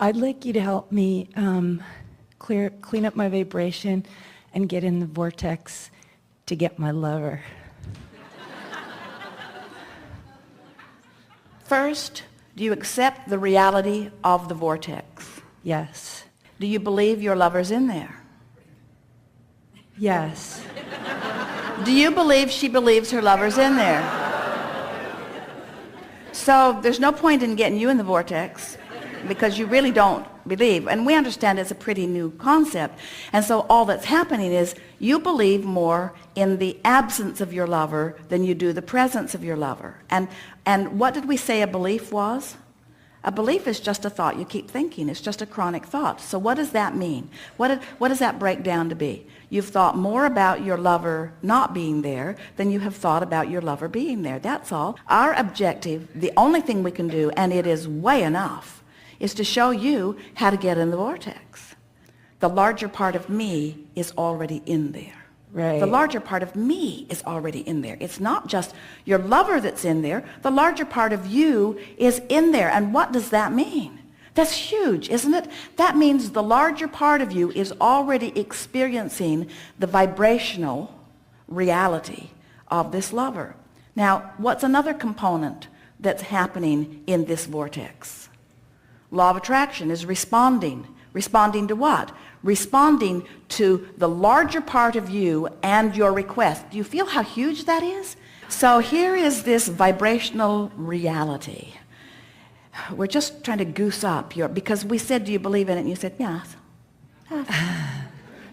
I'd like you to help me clean up my vibration and get in the vortex to get my lover. First, do you accept the reality of the vortex? Yes. Do you believe your lover's in there? Yes. Do you believe she believes her lover's in there? So there's no point in getting you in the vortex because you really don't believe. And we understand it's a pretty new concept. And so all that's happening is you believe more in the absence of your lover than you do the presence of your lover. And what did we say a belief was? A belief is just a thought you keep thinking. It's just a chronic thought. So what does that mean? What does that break down to be? You've thought more about your lover not being there than you have thought about your lover being there. That's all. Our objective, the only thing we can do, and it is way enough, is to show you how to get in the vortex. The larger part of me is already in there. Right. The larger part of me is already in there. It's not just your lover that's in there. The larger part of you is in there. And what does that mean? That's huge, isn't it? That means the larger part of you is already experiencing the vibrational reality of this lover. Now, what's another component that's happening in this vortex? Law of attraction is responding. Responding to what? Responding to the larger part of you and your request. Do you feel how huge that is? So here is this vibrational reality. We're just trying to goose up because we said, do you believe in it? And you said, yes.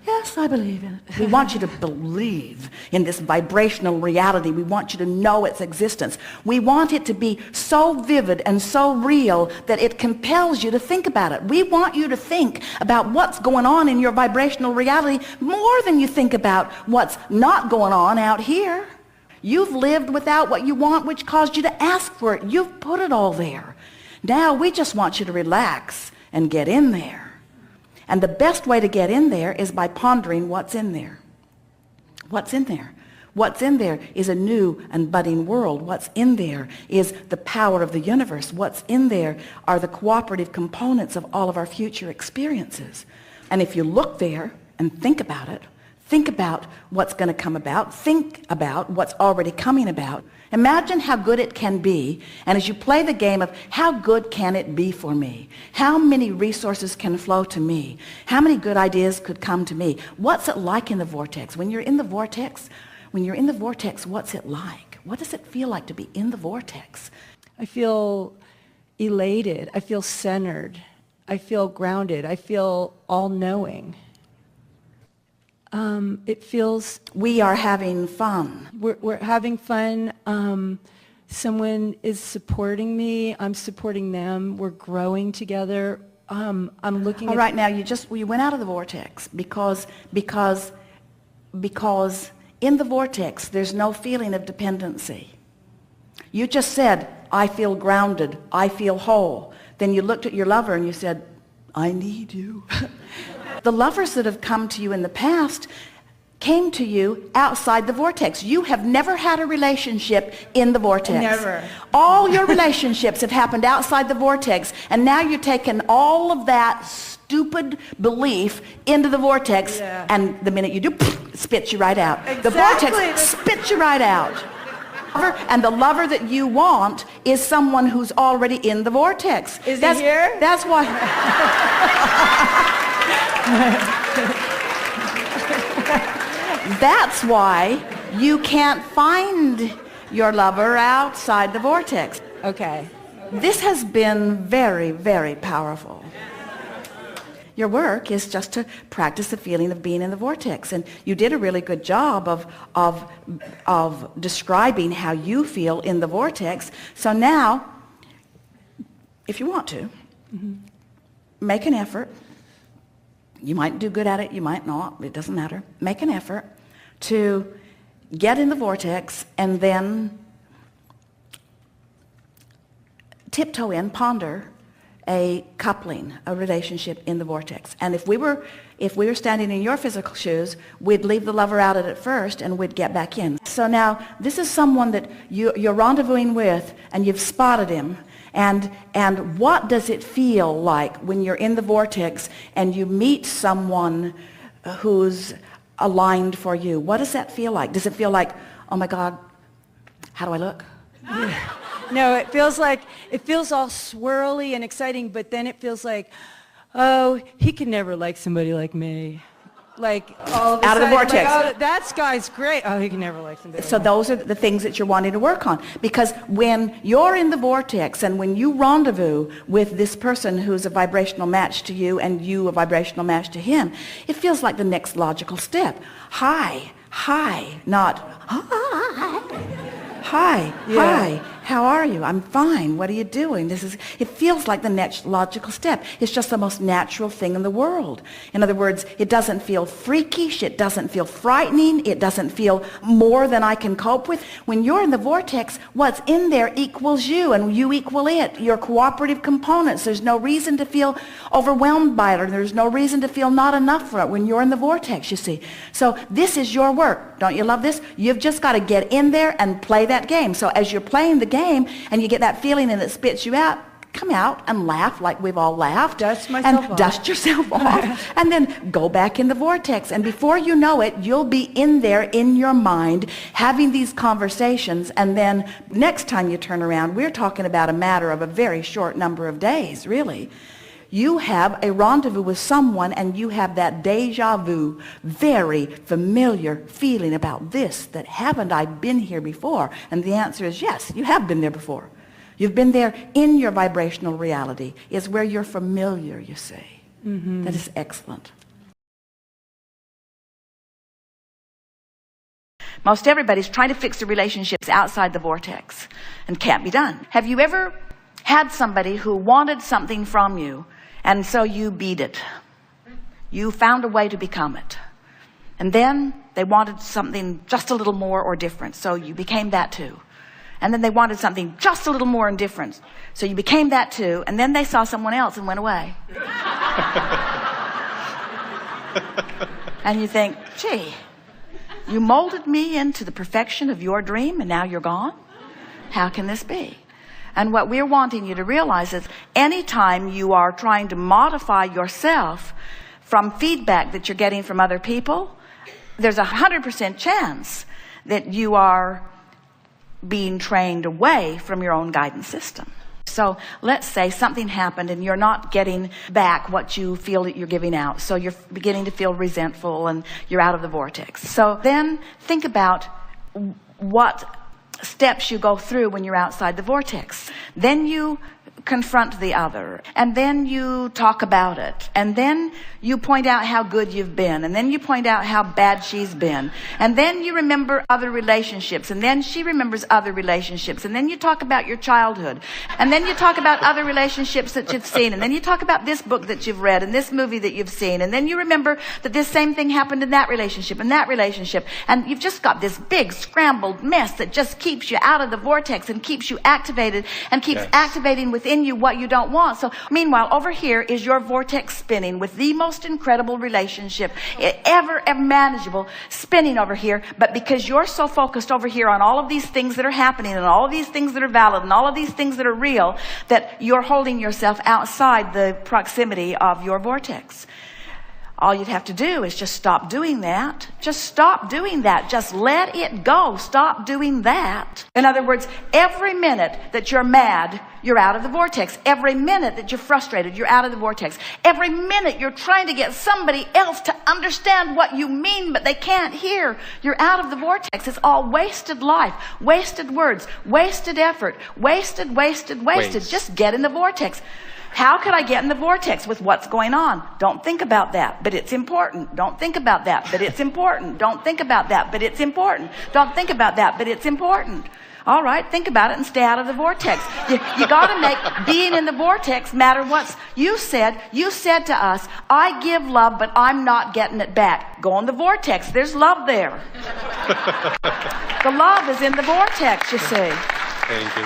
Yes, I believe in it. We want you to believe in this vibrational reality. We want you to know its existence. We want it to be so vivid and so real that it compels you to think about it. We want you to think about what's going on in your vibrational reality more than you think about what's not going on out here. You've lived without what you want, which caused you to ask for it. You've put it all there. Now we just want you to relax and get in there. And the best way to get in there is by pondering what's in there. What's in there? What's in there is a new and budding world. What's in there is the power of the universe. What's in there are the cooperative components of all of our future experiences. And if you look there and think about it, think about what's going to come about, think about what's already coming about. Imagine how good it can be, and as you play the game of how good can it be for me? How many resources can flow to me? How many good ideas could come to me? What's it like in the vortex? When you're in the vortex, what's it like? What does it feel like to be in the vortex? I feel elated. I feel centered. I feel grounded. I feel all-knowing. It feels... We are having fun. We're having fun. Someone is supporting me. I'm supporting them. We're growing together. I'm looking All at... right, now you went out of the vortex because in the vortex there's no feeling of dependency. You just said, I feel grounded. I feel whole. Then you looked at your lover and you said, I need you. The lovers that have come to you in the past came to you outside the vortex. You have never had a relationship in the vortex. Never. All your relationships have happened outside the vortex, and now you're taking all of that stupid belief into the vortex, and the minute you do, it spits you right out. Exactly. The vortex spits you right out. And the lover that you want is someone who's already in the vortex. Is he here? That's why... That's why you can't find your lover outside the vortex. Okay. This has been very, very powerful. Your work is just to practice the feeling of being in the vortex. And you did a really good job of describing how you feel in the vortex. So now, if you want to, make an effort. You might do good at it, you might not, it doesn't matter. Make an effort to get in the vortex and then tiptoe in, ponder a coupling, a relationship in the vortex. And if we were standing in your physical shoes, we'd leave the lover out at it first and we'd get back in. So now this is someone that you're rendezvousing with and you've spotted him And what does it feel like when you're in the vortex and you meet someone who's aligned for you? What does that feel like? Does it feel like, oh my God, how do I look? No, it feels all swirly and exciting, but then it feels like, oh, he could never like somebody like me. Like all of a Out of the sudden, vortex. like, oh, that guy's great. Oh, he can never like somebody. So those are the things that you're wanting to work on. Because when you're in the vortex and when you rendezvous with this person who's a vibrational match to you and you a vibrational match to him, it feels like the next logical step. Hi, not hi. Hi, hi, how are you? I'm fine. What are you doing? It feels like the next logical step. It's just the most natural thing in the world. In other words, it doesn't feel freakish. It doesn't feel frightening. It doesn't feel more than I can cope with. When you're in the vortex, what's in there equals you and you equal it. Your cooperative components. There's no reason to feel overwhelmed by it, or there's no reason to feel not enough for it when you're in the vortex, you see. So this is your work. Don't you love this? You've just got to get in there and play that game. So as you're playing the game and you get that feeling and it spits you out, come out and laugh like we've all laughed. Dust myself and off. Dust yourself off. And then go back in the vortex. And before you know it, you'll be in there in your mind having these conversations. And then next time you turn around, we're talking about a matter of a very short number of days, really. You have a rendezvous with someone and you have that deja vu, very familiar feeling about this, that haven't I been here before? And the answer is yes, you have been there before. You've been there in your vibrational reality. It's where you're familiar, you see. Mm-hmm. That is excellent. Most everybody's trying to fix the relationships outside the vortex and can't be done. Have you ever had somebody who wanted something from you, and so you beat it? You found a way to become it. And then they wanted something just a little more or different, so you became that too. And then they wanted something just a little more and different, so you became that too. And then they saw someone else and went away. And you think, gee, you molded me into the perfection of your dream and now you're gone? How can this be? And what we're wanting you to realize is anytime you are trying to modify yourself from feedback that you're getting from other people, there's 100% chance that you are being trained away from your own guidance system. So let's say something happened and you're not getting back what you feel that you're giving out. So you're beginning to feel resentful and you're out of the vortex. So then think about what steps you go through when you're outside the vortex. Then you confront the other, and then you talk about it, and then you point out how good you've been, and then you point out how bad she's been, and then you remember other relationships, and then she remembers other relationships, and then you talk about your childhood, and then you talk about other relationships that you've seen, and then you talk about this book that you've read and this movie that you've seen, and then you remember that this same thing happened in that relationship and that relationship, and you've just got this big scrambled mess that just keeps you out of the vortex and keeps you activated and keeps activating within you what you don't want. So meanwhile, over here is your vortex spinning with the most incredible relationship ever manageable, spinning over here. But because you're so focused over here on all of these things that are happening and all of these things that are valid and all of these things that are real, that you're holding yourself outside the proximity of your vortex. All you'd have to do is just stop doing that. Just stop doing that. Just let it go. Stop doing that. In other words, every minute that you're mad, you're out of the vortex. Every minute that you're frustrated, you're out of the vortex. Every minute you're trying to get somebody else to understand what you mean, but they can't hear, you're out of the vortex. It's all wasted life, wasted words, wasted effort, wasted. Just get in the vortex. How could I get in the vortex with what's going on? Don't think about that, but it's important. Don't think about that, but it's important. Don't think about that, but it's important. Don't think about that, but it's important. All right, think about it and stay out of the vortex. You got to make being in the vortex matter what's you said. You said to us, I give love, but I'm not getting it back. Go in the vortex. There's love there. The love is in the vortex, you see. Thank you.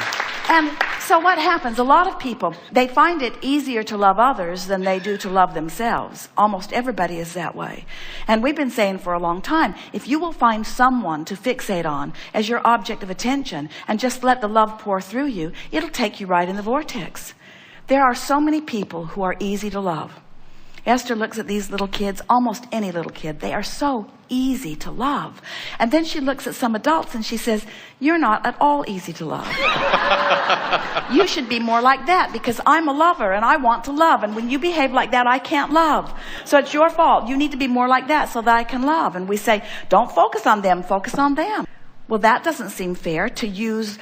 And so what happens? A lot of people, they find it easier to love others than they do to love themselves. Almost everybody is that way. And we've been saying for a long time, if you will find someone to fixate on as your object of attention and just let the love pour through you, it'll take you right in the vortex. There are so many people who are easy to love. Esther looks at these little kids, almost any little kid. They are so easy to love. And then she looks at some adults and she says, you're not at all easy to love. You should be more like that because I'm a lover and I want to love. And when you behave like that, I can't love. So it's your fault. You need to be more like that so that I can love. And we say, don't focus on them, focus on them. Well, that doesn't seem fair to use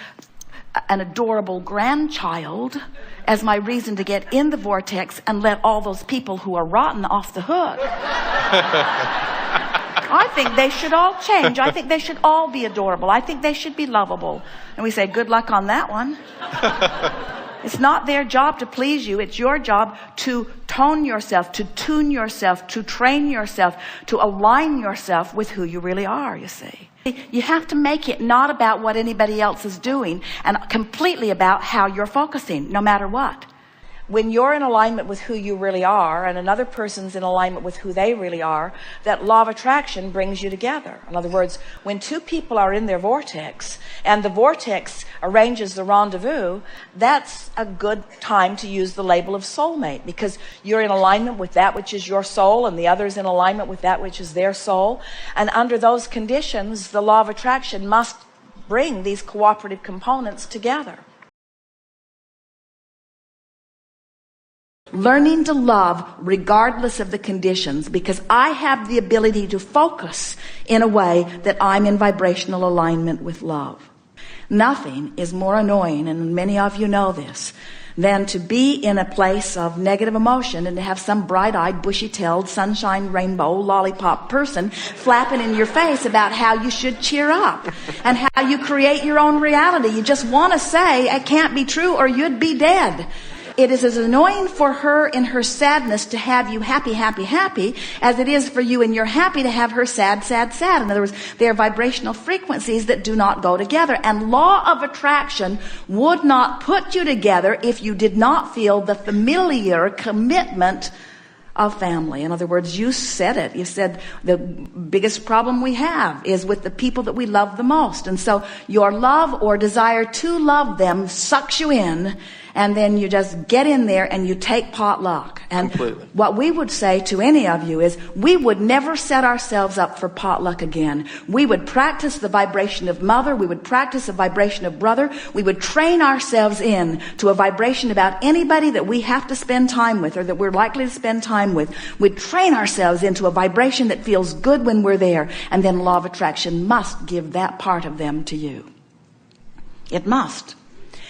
an adorable grandchild as my reason to get in the vortex and let all those people who are rotten off the hook. I think they should all change. I think they should all be adorable. I think they should be lovable. And we say, good luck on that one. It's not their job to please you. It's your job to tone yourself, to tune yourself, to train yourself, to align yourself with who you really are, you see. You have to make it not about what anybody else is doing and completely about how you're focusing, no matter what. When you're in alignment with who you really are and another person's in alignment with who they really are, that law of attraction brings you together. In other words, when two people are in their vortex and the vortex arranges the rendezvous, that's a good time to use the label of soulmate because you're in alignment with that which is your soul and the other's in alignment with that which is their soul. And under those conditions, the law of attraction must bring these cooperative components together. Learning to love regardless of the conditions, because I have the ability to focus in a way that I'm in vibrational alignment with love. Nothing is more annoying, and many of you know this, than to be in a place of negative emotion and to have some bright-eyed, bushy-tailed, sunshine, rainbow, lollipop person flapping in your face about how you should cheer up and how you create your own reality. You just want to say, it can't be true or you'd be dead. It is as annoying for her in her sadness to have you happy, happy, happy as it is for you in your happy to have her sad, sad, sad. In other words, they are vibrational frequencies that do not go together. And law of attraction would not put you together if you did not feel the familiar commitment of family. In other words, you said it. You said the biggest problem we have is with the people that we love the most. And so your love or desire to love them sucks you in, and then you just get in there and you take potluck. And completely. What we would say to any of you is we would never set ourselves up for potluck again. We would practice the vibration of mother. We would practice the vibration of brother. We would train ourselves in to a vibration about anybody that we have to spend time with or that we're likely to spend time with. We'd train ourselves into a vibration that feels good when we're there. And then law of attraction must give that part of them to you. It must.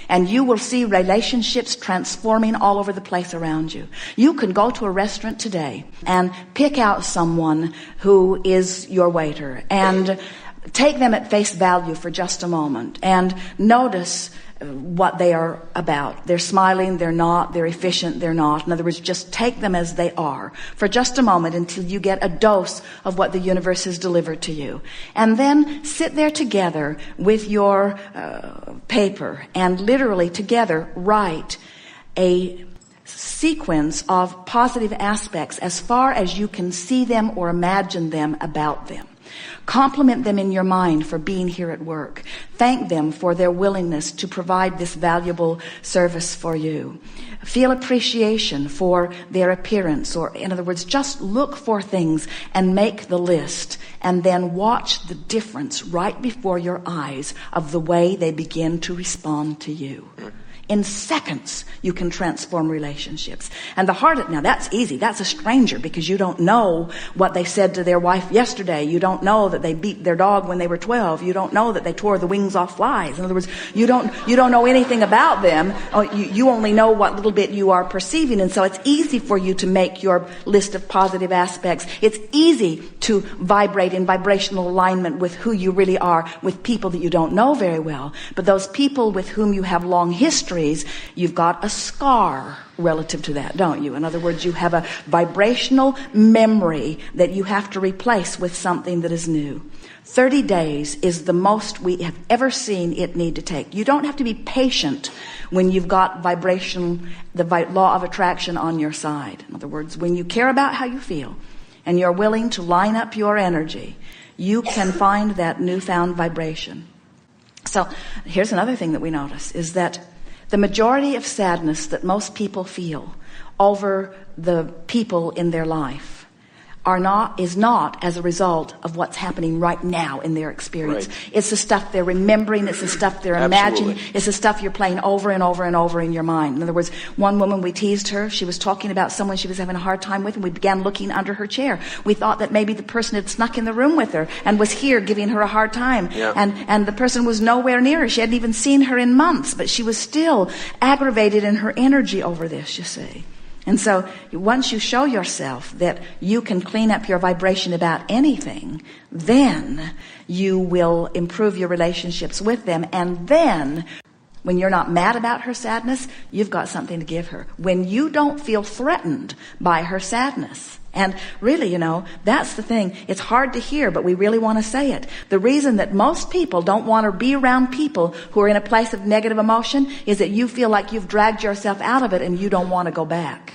And you will see relationships transforming all over the place around you. You can go to a restaurant today and pick out someone who is your waiter and take them at face value for just a moment and notice what they are about. They're smiling, they're not, they're efficient, they're not. In other words, just take them as they are for just a moment until you get a dose of what the universe has delivered to you. And then sit there together with your paper and literally together write a sequence of positive aspects as far as you can see them or imagine them about them. Compliment them in your mind for being here at work. Thank them for their willingness to provide this valuable service for you. Feel appreciation for their appearance, or in other words, just look for things and make the list, and then watch the difference right before your eyes of the way they begin to respond to you. In seconds, you can transform relationships. And the hardest, now that's easy. That's a stranger because you don't know what they said to their wife yesterday. You don't know that they beat their dog when they were 12. You don't know that they tore the wings off flies. In other words, you don't know anything about them. You only know what little bit you are perceiving. And so it's easy for you to make your list of positive aspects. It's easy to vibrate in vibrational alignment with who you really are with people that you don't know very well. But those people with whom you have long history, you've got a scar relative to that, don't you? In other words, you have a vibrational memory that you have to replace with something that is new. 30 days is the most we have ever seen it need to take. You don't have to be patient when you've got the law of attraction on your side. In other words, when you care about how you feel and you're willing to line up your energy, you can find that newfound vibration. So here's another thing that we notice, is that the majority of sadness that most people feel over the people in their life is not as a result of what's happening right now in their experience. Right. It's the stuff they're remembering. It's the stuff they're imagining. It's the stuff you're playing over and over and over in your mind. In other words, one woman, we teased her. She was talking about someone she was having a hard time with, and we began looking under her chair. We thought that maybe the person had snuck in the room with her and was here giving her a hard time. Yeah. And the person was nowhere near her. She hadn't even seen her in months, but she was still aggravated in her energy over this, you see. And so once you show yourself that you can clean up your vibration about anything, then you will improve your relationships with them. And then when you're not mad about her sadness, you've got something to give her. When you don't feel threatened by her sadness. And really, that's the thing. It's hard to hear, but we really want to say it. The reason that most people don't want to be around people who are in a place of negative emotion is that you feel like you've dragged yourself out of it and you don't want to go back.